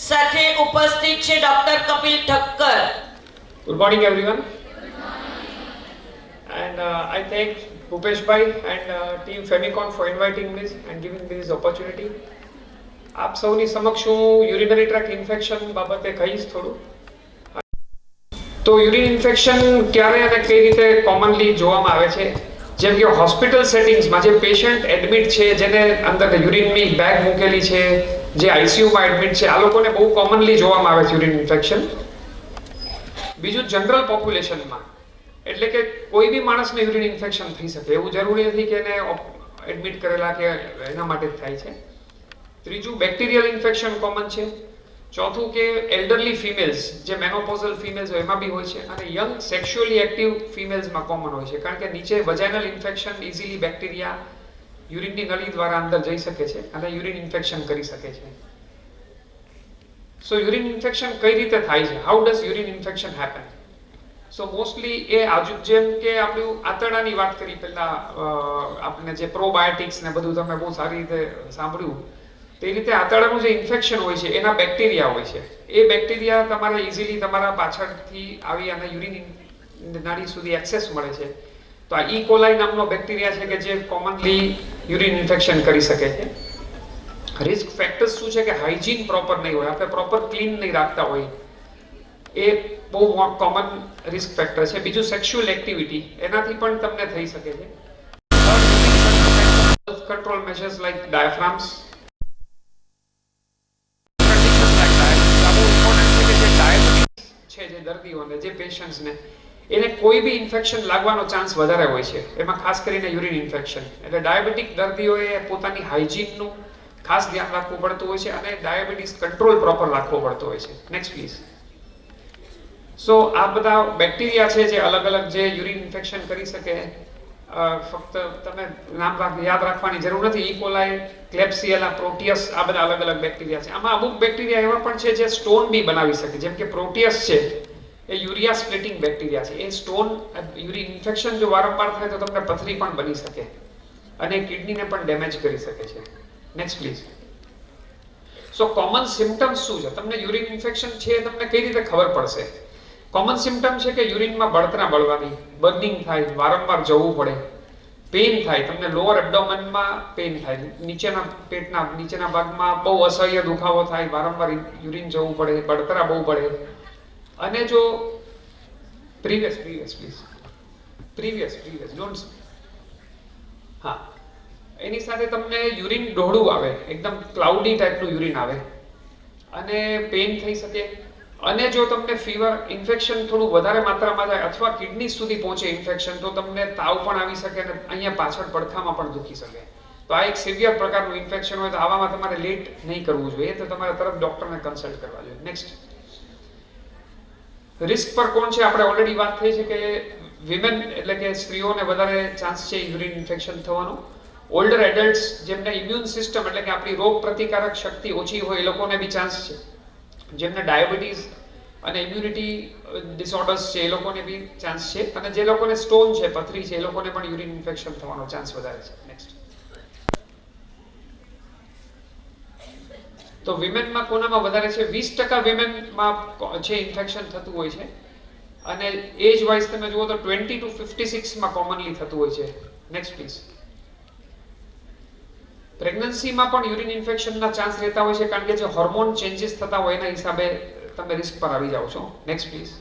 સાથે ઉપસ્થિત છે doctor Kapil Thakkar. Good morning, everyone. And I thank Bhupesh Bhai and team Femicon for inviting me and giving me this opportunity. આપ સૌની સમક્ષ હું યુરિનરી ટ્રેક્ટ ઇન્ફેક્શન બાબતે કહીશ થોડું. તો યુરિન ઇન્ફેક્શન ક્યારે અને કઈ રીતે કોમનલી જોવામાં આવે છે, જેમ કે હોસ્પિટલ સેટિંગ્સમાં જે પેશન્ટ એડમિટ છે, જેને અંદર યુરિનની બેગ મૂકેલી છે, જે આઈસીયુમાં એડમિટ છે, આ લોકોને બહુ કોમનલી જોવામાં આવે છે યુરિન ઇન્ફેક્શન. બીજું જનરલ પોપ્યુલેશનમાં, એટલે કે કોઈ બી માણસને યુરિન ઇન્ફેક્શન થઈ શકે, એવું જરૂરી નથી કે એને એડમિટ કરેલા કે એના માટે જ થાય છે. ત્રીજું બેક્ટેરિયલ ઇન્ફેક્શન કોમન છે. ચોથું કે એલ્ડરલી ફિમેલ્સ, જે મેનોપોઝલ ફિમેલ્સ હોય એમાં બી હોય છે, અને યંગ સેક્સ્યુઅલી એક્ટિવ ફિમેલ્સમાં કોમન હોય છે, કારણ કે નીચે વજાઇનલ ઇન્ફેક્શન ઇઝીલી બેક્ટેરિયા યુરિનની નળી દ્વારા અંદર જઈ શકે છે અને યુરિન ઇન્ફેક્શન કરી શકે છે. સો યુરિન ઇન્ફેક્શન કઈ રીતે થાય છે? How does urine infection happen? So mostly એ આજુ જેમ કે આપણું આંતરડાની વાત કરી પહેલા, આપણે જે પ્રોબાયોટિક્સ ને બધું તમે બહુ સારી રીતે સાંભળ્યું, તે રીતે આંતરડાનું જે ઇન્ફેક્શન હોય છે એના બેક્ટેરિયા હોય છે. એ બેક્ટેરિયા તમારે ઇઝીલી તમારા પાછળથી આવી અને યુરિન નાળી સુધી એક્સેસ મળે છે. તો આ ઈ કોલાઈ નામનો બેક્ટેરિયા છે કે જે કોમનલી યુરિન ઇન્ફેક્શન કરી શકે છે. રિસ્ક ફેક્ટર્સ શું છે કે હાઇજીન પ્રોપર નહીં હોય, આપણે પ્રોપર ક્લીન નહીં રાખતા હોય, એ બહુ કોમન રિસ્ક ફેક્ટર છે. બીજું સેક્સ્યુઅલ એક્ટિવિટી, એનાથી પણ તમને થઈ શકે છે. કંટ્રોલ મેજર્સ લાઈક ડાયાફ્રામ્સ, જે દર્દીઓને, જે પેશન્ટ્સને, એને કોઈ બી ઇન્ફેક્શન લાગવાનો ચાન્સ વધારે હોય છે, એમાં ખાસ કરીને યુરિન ઇન્ફેક્શન. એટલે ડાયાબિટીક દર્દીઓએ પોતાની હાઇજીનનું ખાસ ધ્યાન રાખવું પડતું હોય છે અને ડાયાબિટીસ કંટ્રોલ પ્રોપર રાખવો પડતો હોય છે. Next please. સો આ બધા બેક્ટેરિયા છે જે અલગ અલગ જે યુરિન ઇન્ફેક્શન કરી શકે. ફક્ત તમે નામ યાદ રાખવાની જરૂર નથી. ઇકોલાઈ, ક્લેપ્સિયેલા, પ્રોટિયસ, આ બધા અલગ અલગ બેક્ટેરિયા છે. આમાં અમુક બેક્ટેરિયા એવા પણ છે જે સ્ટોન બી બનાવી શકે, જેમ કે પ્રોટિયસ છે એ યુરિયા સ્પ્લિટિંગ બેક્ટેરિયા છે. એ સ્ટોન યુરિન ઇન્ફેક્શન જો વારંવાર થાય તો તમને પથરી પણ બની શકે અને કિડનીને પણ ડેમેજ કરી શકે છે. Next please. So common symptoms શું છે? તમને યુરિન ઇન્ફેક્શન છે એ તમને કઈ રીતે ખબર પડશે? કોમન સિમ્પટમ છે કે યુરિનમાં બળતરા બળવાની, બર્નિંગ થાય, વારંવાર જવું પડે, પેઇન થાય, તમને લોઅર એબ્ડોમેનમાં પેઇન થાય, નીચેના પેટના નીચેના ભાગમાં બહુ અસહ્ય દુખાવો થાય, વારંવાર યુરિન જવું પડે, બળતરા બહુ પડે. અને જો પ્રીવિયસ ડોન્ટ, હા, એની સાથે તમને યુરિન ડોળું આવે, એકદમ ક્લાઉડી ટાઈપનું યુરિન આવે અને પેઇન થઈ શકે. અને જો તમને ફીવર, ઇન્ફેક્શન થોડું વધારે માત્રામાં થાય અથવા કિડની સુધી પહોંચે ઇન્ફેક્શન, તો તમને તાવ પણ આવી શકે અને અહીંયા પાછળ પડખામાં પણ દુખી શકે. તો આ એક સિવિયર પ્રકારનું ઇન્ફેક્શન હોય તો આવામાં તમારે લેટ નહીં કરવું જોઈએ, તો તમારે તરત ડોક્ટરને કન્સલ્ટ કરવા જોઈએ. નેક્સ્ટ. રિસ્ક પર કોણ છે? આપણે ઓલરેડી વાત થઈ છે કે વિમેન, એટલે કે સ્ત્રીઓને વધારે ચાન્સ છે યુરિન ઇન્ફેક્શન થવાનો. ઓલ્ડર એડલ્ટ્સ, જેમને ઇમ્યુન સિસ્ટમ એટલે કે આપણી રોગ પ્રતિકારક શક્તિ ઓછી હોય, એ લોકોને બી ચાન્સ છે. જેમને ડાયાબિટીસ અને ઇમ્યુનિટી ડિસઓર્ડર્સ છે એ લોકોને બી ચાન્સ છે. અને જે લોકોને સ્ટોન છે, પથરી છે, એ લોકોને પણ યુરિન ઇન્ફેક્શન થવાનો ચાન્સ વધારે છે. નેક્સ્ટ. તો વિમેનમાં કોનામાં વધારે છે? 20% વિમેનમાં છે ઇન્ફેક્શન થતું હોય છે. અને એજ વાઇઝ તમે જુઓ તો 20 to 56 માં કોમનલી થતું હોય છે. Next please. પ્રેગ્નન્સીમાં પણ યુરિન ઇન્ફેક્શનના ચાન્સ રહેતા હોય છે, કારણ કે જે હોર્મોન ચેન્જીસ થતા હોય એના હિસાબે તમે રિસ્ક પર આવી જાઓ છો. Next please.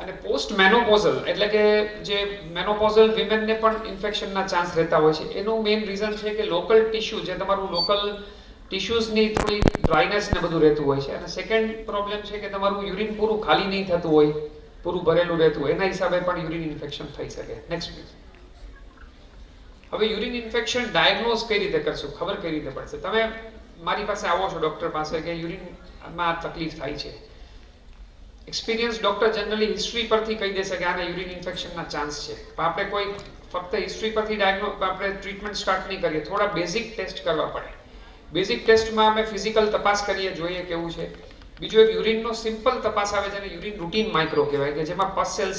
અને પોસ્ટ મેનોપોઝલ, એટલે કે જે મેનોપોઝલ વિમેનને પણ ઇન્ફેક્શનના ચાન્સ રહેતા હોય છે. એનું મેઇન રીઝન છે કે લોકલ ટિશ્યુ, જે તમારું લોકલ ટિશ્યુઝની થોડી ડ્રાયનેસ ને બધું રહેતું હોય છે. અને સેકન્ડ પ્રોબ્લેમ છે કે તમારું યુરિન પૂરું ખાલી નહીં થતું હોય, પૂરું ભરેલું રહેતું હોય, એના હિસાબે પણ યુરિન ઇન્ફેક્શન થઈ શકે. Next please. હવે યુરિન ઇન્ફેક્શન ડાયગ્નોઝ કઈ રીતે કરશું, ખબર કઈ રીતે પડશે? તમે મારી પાસે આવો છો ડોક્ટર પાસે કે યુરિનમાં તકલીફ થાય છે. એક્સપિરિયન્સ ડોક્ટર જનરલી હિસ્ટ્રી પરથી કહી દેશે કે આને યુરિન ઇન્ફેક્શનના ચાન્સ છે. પણ આપણે કોઈ ફક્ત હિસ્ટ્રી પરથી આપણે ટ્રીટમેન્ટ સ્ટાર્ટ નહીં કરીએ, થોડા બેઝિક ટેસ્ટ કરવા પડે. બેઝિક ટેસ્ટમાં અમે ફિઝિકલ તપાસ કરીએ, જોઈએ કેવું છે. બીજો એક યુરિનનો સિમ્પલ તપાસ આવે જેને યુરિન રૂટીન માઇક્રો કહેવાય, કે જેમાં પસ સેલ્સ,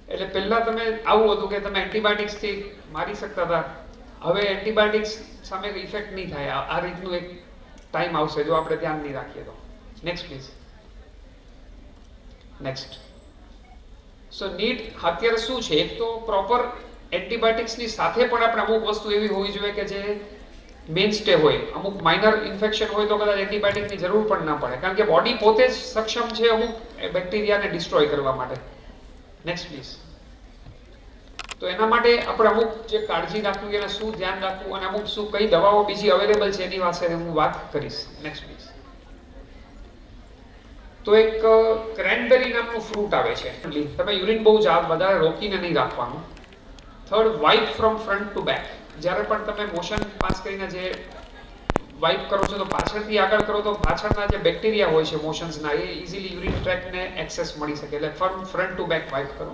એટલે પહેલા તમે આવું હતું કે તમે એન્ટીબાયોટિક્સથી મારી શકતા હતા, હવે એન્ટીબાયોટિક્સ સામે ઇફેક્ટ નહીં થાય. આ રીતનું એક ટાઈમ આવશે જો આપણે ધ્યાન નહીં રાખીએ તો. Next please. Next. So NEET અત્યારે શું છે, એક તો પ્રોપર એન્ટીબાયોટિક્સની સાથે પણ આપણે અમુક વસ્તુ એવી હોવી જોઈએ કે જે મેઇન સ્ટે હોય. અમુક માઇનર ઇન્ફેક્શન હોય તો કદાચ એન્ટીબાયોટિકની જરૂર પણ ના પડે, કારણ કે બોડી પોતે જ સક્ષમ છે અમુક બેક્ટેરિયાને ડિસ્ટ્રોય કરવા માટે. Next please. તો એના માટે આપણે અમુક જે કાળજી રાખવી, એને શું ધ્યાન રાખવું અને અમુક શું કઈ દવાઓ બીજી અવેલેબલ છે એની પાસે હું વાત કરીશ. Next please. તો એક ક્રેનબેરી નામનું ફ્રૂટ આવે છે. તમે યુરિન બહુ વધારે રોકીને નહીં રાખવાનું. Third, wipe from front to back. જ્યારે પણ તમે મોશન પાસ કરીને જે વાઇપ કરો છો તો પાછળથી આગળ કરો તો પાછળના જે બેક્ટેરિયા હોય છે મોશન્સના એ ઇઝીલી યુરિન ટ્રેકને એક્સેસ મળી શકે, એટલે ફ્રન્ટ ટુ બેક વાઇપ કરો.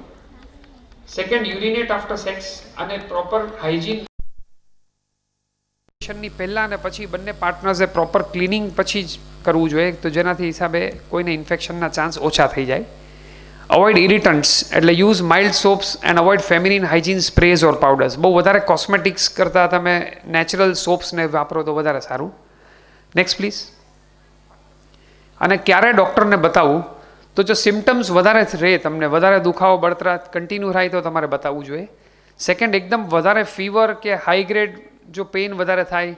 સેકન્ડ, યુરિનેટ આફ્ટર સેક્સ અને પ્રોપર હાઇજીન ની પહેલા અને પછી બંને પાર્ટનર્સે પ્રોપર ક્લિનિંગ પછી જ કરવું જોઈએ, તો જેનાથી હિસાબે કોઈને ઇન્ફેક્શનના ચાન્સ ઓછા થઈ જાય. અવોઇડ ઇરિટન્ટ્સ, એટલે use mild soaps and avoid feminine hygiene sprays or powders. બહુ વધારે કોસ્મેટિક્સ કરતાં તમે નેચરલ સોપ્સને વાપરો તો વધારે સારું. Next please. અને ક્યારે ડૉક્ટરને બતાવવું, તો જો સિમ્ટમ્સ વધારે રહે, તમને વધારે દુખાવો બળતરા કન્ટિન્યુ થાય તો તમારે બતાવવું જોઈએ. સેકન્ડ, એકદમ વધારે ફીવર કે હાઈ ગ્રેડ જો પેઇન વધારે થાય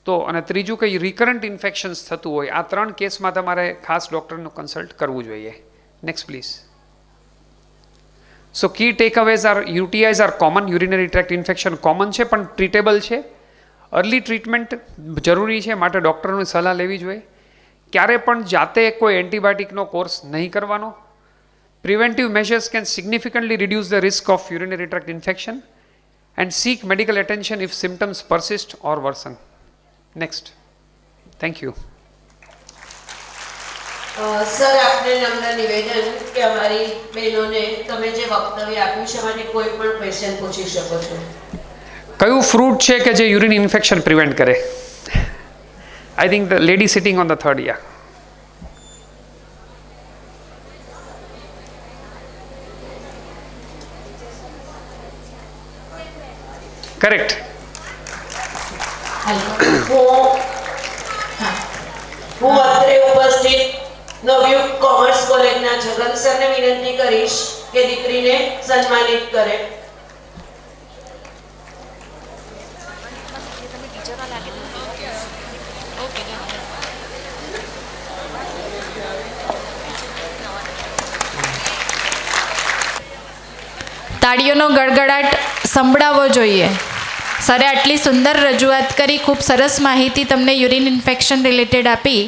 તો, અને ત્રીજું કંઈ રિકરન્ટ ઇન્ફેક્શન્સ થતું હોય, આ 3 કેસમાં તમારે ખાસ ડૉક્ટરનું કન્સલ્ટ કરવું જોઈએ. Next please. So key takeaways are UTIs are common. Urinary tract infection common છે પણ ટ્રીટેબલ છે. અર્લી ટ્રીટમેન્ટ જરૂરી છે, માટે ડૉક્ટરની સલાહ લેવી જોઈએ. ક્યારે પણ જાતે કોઈ એન્ટીબાયોટિકનો કોર્સ નહીં કરવાનો. Preventive measures can significantly reduce the risk of urinary tract infection and seek medical attention if symptoms persist or worsen. Next. Thank you. Sir, આપને નમ્ર નિવેદન કે અમારી બહેનોને તમે જે વક્તવ્ય આપ્યું છે એમાંથી કોઈ પણ ક્વેશ્ચન પૂછી શકો છો. કયું ફ્રૂટ છે કે જે યુરિન ઇન્ફેક્શન પ્રિવેન્ટ કરે? I think the lady sitting on the third. Yeah, correct. હું અત્રે ઉપસ્થિત નવયુગ કોમર્સ કોલેજના જગન સરને વિનંતી કરીશ કે દીકરીને સન્માનિત કરે. તાળીઓનો ગડગડાટ સંભળાવવો જોઈએ. સરે આટલી સુંદર રજૂઆત કરી, ખૂબ સરસ માહિતી તમને યુરિન ઇન્ફેક્શન રિલેટેડ આપી.